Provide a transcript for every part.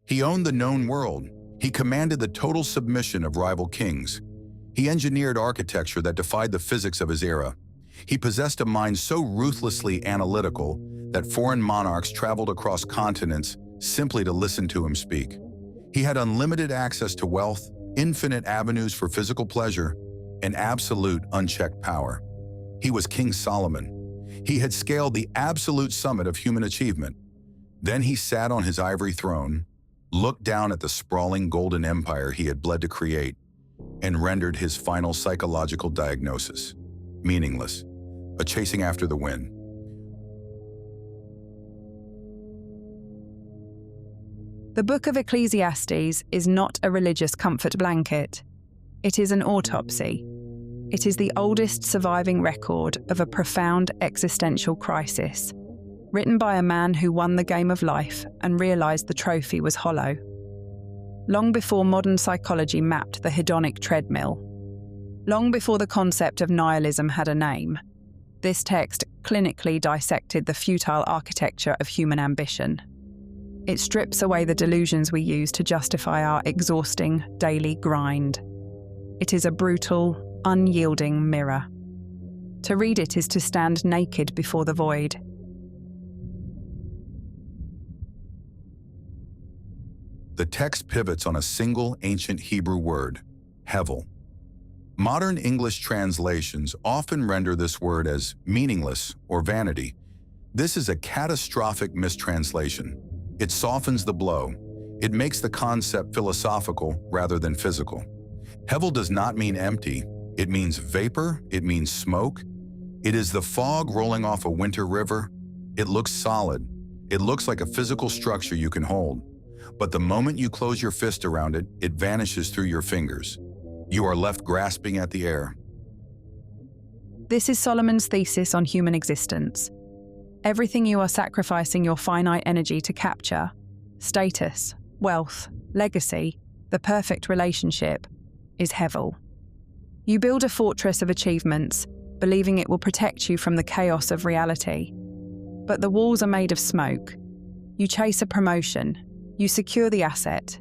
He owned the known world. He commanded the total submission of rival kings. He engineered architecture that defied the physics of his era. He possessed a mind so ruthlessly analytical that foreign monarchs traveled across continents simply to listen to him speak. He had unlimited access to wealth, infinite avenues for physical pleasure, and absolute unchecked power. He was King Solomon. He had scaled the absolute summit of human achievement. Then he sat on his ivory throne, looked down at the sprawling golden empire he had bled to create, and rendered his final psychological diagnosis: meaningless, a chasing after the wind. The book of Ecclesiastes is not a religious comfort blanket. It is an autopsy. It is the oldest surviving record of a profound existential crisis, written by a man who won the game of life and realized the trophy was hollow. Long before modern psychology mapped the hedonic treadmill, long before the concept of nihilism had a name, this text clinically dissected the futile architecture of human ambition. It strips away the delusions we use to justify our exhausting daily grind. It is a brutal, unyielding mirror. To read it is to stand naked before the void. The text pivots on a single ancient Hebrew word, Hevel. Modern English translations often render this word as meaningless or vanity. This is a catastrophic mistranslation. It softens the blow. It makes the concept philosophical rather than physical. Hevel does not mean empty. It means vapor. It means smoke. It is the fog rolling off a winter river. It looks solid. It looks like a physical structure you can hold. But the moment you close your fist around it, it vanishes through your fingers. You are left grasping at the air. This is Solomon's thesis on human existence. Everything you are sacrificing your finite energy to capture, status, wealth, legacy, the perfect relationship, is Hevel. You build a fortress of achievements, believing it will protect you from the chaos of reality. But the walls are made of smoke. You chase a promotion. You secure the asset.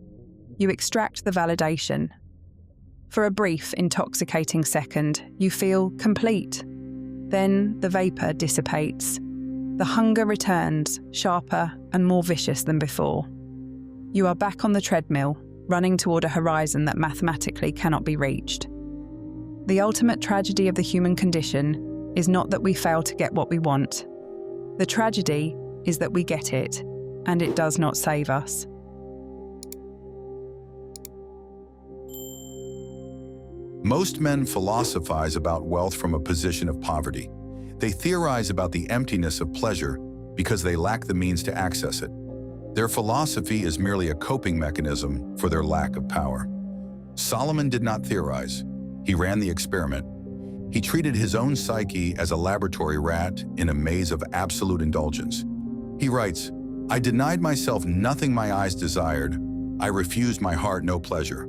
You extract the validation. For a brief, intoxicating second, you feel complete. Then the vapor dissipates. The hunger returns, sharper and more vicious than before. You are back on the treadmill, running toward a horizon that mathematically cannot be reached. The ultimate tragedy of the human condition is not that we fail to get what we want. The tragedy is that we get it, and it does not save us. Most men philosophize about wealth from a position of poverty. They theorize about the emptiness of pleasure because they lack the means to access it. Their philosophy is merely a coping mechanism for their lack of power. Solomon did not theorize. He ran the experiment. He treated his own psyche as a laboratory rat in a maze of absolute indulgence. He writes, "I denied myself nothing my eyes desired. I refused my heart no pleasure."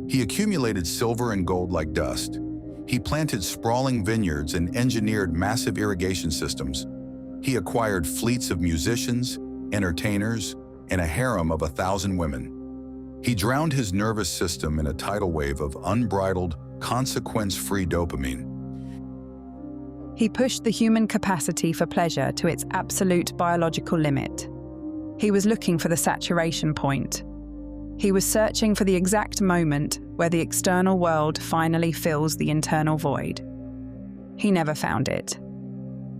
He accumulated silver and gold like dust. He planted sprawling vineyards and engineered massive irrigation systems. He acquired fleets of musicians, entertainers, and a harem of 1,000 women. He drowned his nervous system in a tidal wave of unbridled, consequence-free dopamine. He pushed the human capacity for pleasure to its absolute biological limit. He was looking for the saturation point. He was searching for the exact moment where the external world finally fills the internal void. He never found it.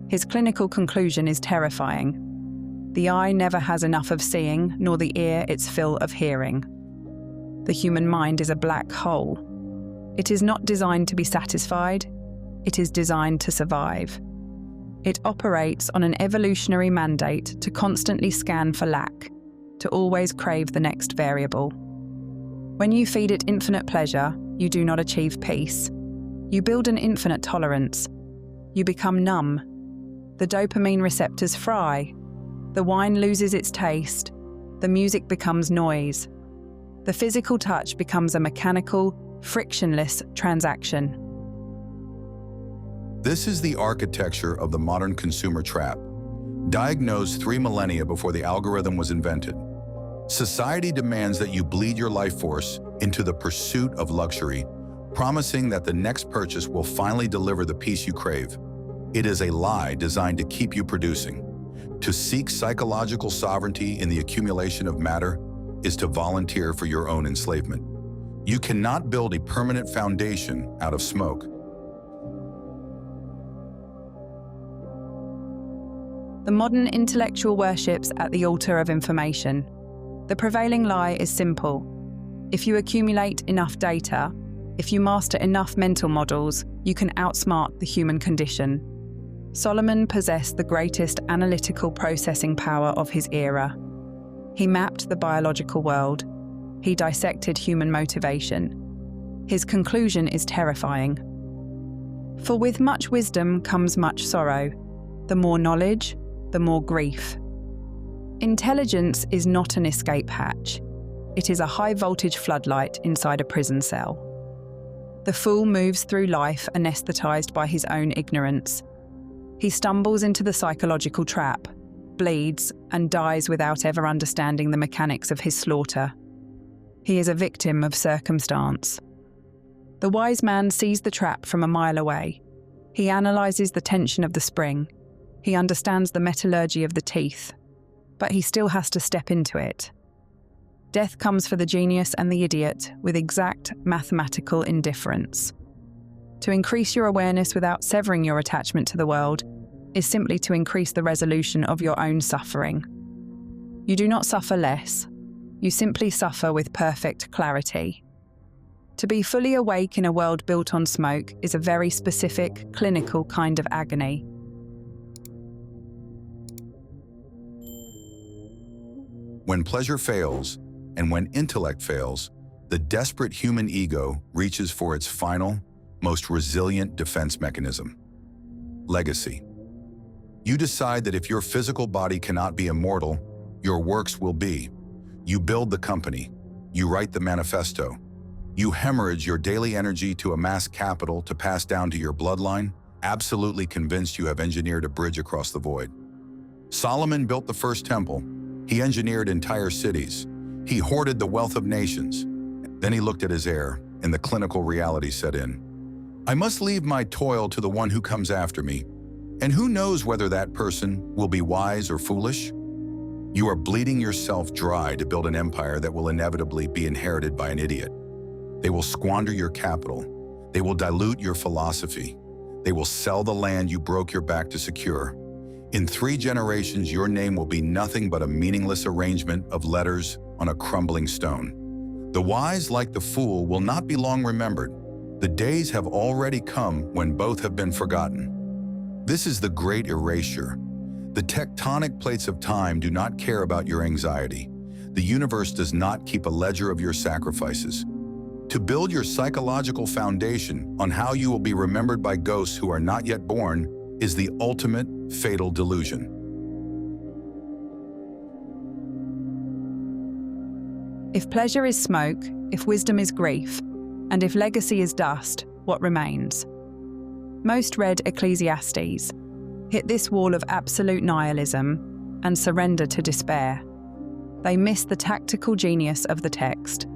His clinical conclusion is terrifying. The eye never has enough of seeing, nor the ear its fill of hearing. The human mind is a black hole. It is not designed to be satisfied. It is designed to survive. It operates on an evolutionary mandate to constantly scan for lack, to always crave the next variable. When you feed it infinite pleasure, you do not achieve peace. You build an infinite tolerance. You become numb. The dopamine receptors fry. The wine loses its taste. The music becomes noise. The physical touch becomes a mechanical, frictionless transaction. This is the architecture of the modern consumer trap, diagnosed 3 millennia before the algorithm was invented. Society demands that you bleed your life force into the pursuit of luxury, promising that the next purchase will finally deliver the peace you crave. It is a lie designed to keep you producing. To seek psychological sovereignty in the accumulation of matter is to volunteer for your own enslavement. You cannot build a permanent foundation out of smoke. The modern intellectual worships at the altar of information. The prevailing lie is simple. If you accumulate enough data, if you master enough mental models, you can outsmart the human condition. Solomon possessed the greatest analytical processing power of his era. He mapped the biological world. He dissected human motivation. His conclusion is terrifying. For with much wisdom comes much sorrow. The more knowledge, the more grief. Intelligence is not an escape hatch. It is a high-voltage floodlight inside a prison cell. The fool moves through life anesthetized by his own ignorance. He stumbles into the psychological trap, bleeds, and dies without ever understanding the mechanics of his slaughter. He is a victim of circumstance. The wise man sees the trap from a mile away. He analyzes the tension of the spring. He understands the metallurgy of the teeth, but he still has to step into it. Death comes for the genius and the idiot with exact mathematical indifference. To increase your awareness without severing your attachment to the world is simply to increase the resolution of your own suffering. You do not suffer less. You simply suffer with perfect clarity. To be fully awake in a world built on smoke is a very specific, clinical kind of agony. When pleasure fails, and when intellect fails, the desperate human ego reaches for its final, most resilient defense mechanism: legacy. You decide that if your physical body cannot be immortal, your works will be. You build the company. You write the manifesto. You hemorrhage your daily energy to amass capital to pass down to your bloodline, absolutely convinced you have engineered a bridge across the void. Solomon built the first temple. He engineered entire cities. He hoarded the wealth of nations. Then he looked at his heir, and the clinical reality set in. I must leave my toil to the one who comes after me, and who knows whether that person will be wise or foolish? You are bleeding yourself dry to build an empire that will inevitably be inherited by an idiot. They will squander your capital. They will dilute your philosophy. They will sell the land you broke your back to secure. In 3 generations, your name will be nothing but a meaningless arrangement of letters on a crumbling stone. The wise, like the fool, will not be long remembered. The days have already come when both have been forgotten. This is the great erasure. The tectonic plates of time do not care about your anxiety. The universe does not keep a ledger of your sacrifices. To build your psychological foundation on how you will be remembered by ghosts who are not yet born is the ultimate fatal delusion. If pleasure is smoke, if wisdom is grief, and if legacy is dust, what remains? Most read Ecclesiastes, hit this wall of absolute nihilism, and surrender to despair. They miss the tactical genius of the text.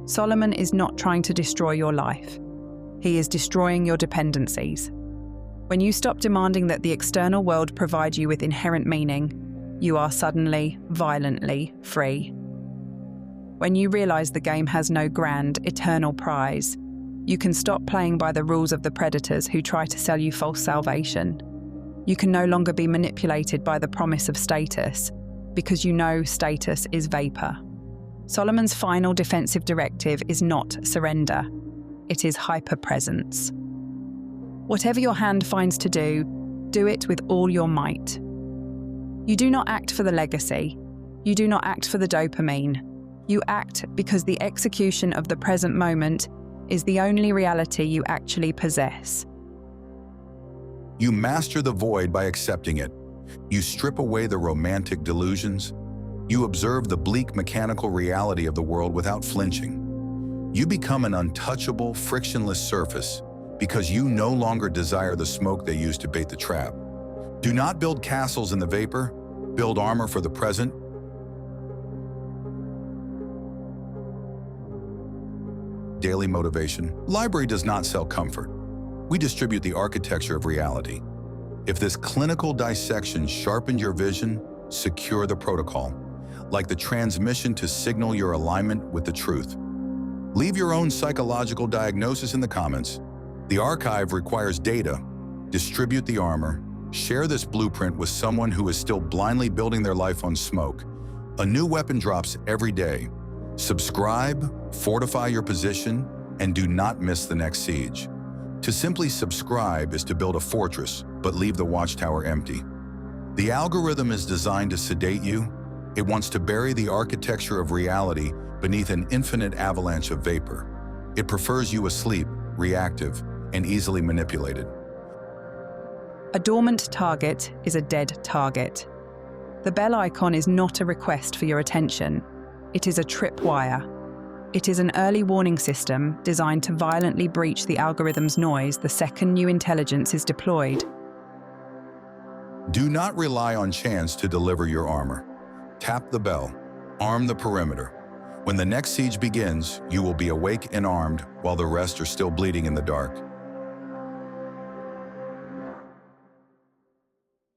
Solomon is not trying to destroy your life. He is destroying your dependencies. When you stop demanding that the external world provide you with inherent meaning, you are suddenly, violently free. When you realize the game has no grand, eternal prize, you can stop playing by the rules of the predators who try to sell you false salvation. You can no longer be manipulated by the promise of status, because you know status is vapor. Solomon's final defensive directive is not surrender. It is hyperpresence. Whatever your hand finds to do, do it with all your might. You do not act for the legacy. You do not act for the dopamine. You act because the execution of the present moment is the only reality you actually possess. You master the void by accepting it. You strip away the romantic delusions. You observe the bleak mechanical reality of the world without flinching. You become an untouchable, frictionless surface because you no longer desire the smoke they used to bait the trap. Do not build castles in the vapor. Build armor for the present. daily motivation. Library does not sell comfort. We distribute the architecture of reality. If this clinical dissection sharpened your vision, secure the protocol, like the transmission to signal your alignment with the truth. Leave your own psychological diagnosis in the comments. The archive requires data. Distribute the armor. Share this blueprint with someone who is still blindly building their life on smoke. A new weapon drops every day. Subscribe, fortify your position, and do not miss the next siege. To simply subscribe is to build a fortress, but leave the watchtower empty. The algorithm is designed to sedate you. It wants to bury the architecture of reality beneath an infinite avalanche of vapor. It prefers you asleep, reactive, and easily manipulated. A dormant target is a dead target. The bell icon is not a request for your attention. It is a tripwire. It is an early warning system designed to violently breach the algorithm's noise the second new intelligence is deployed. Do not rely on chance to deliver your armor. Tap the bell. Arm the perimeter. When the next siege begins, you will be awake and armed while the rest are still bleeding in the dark.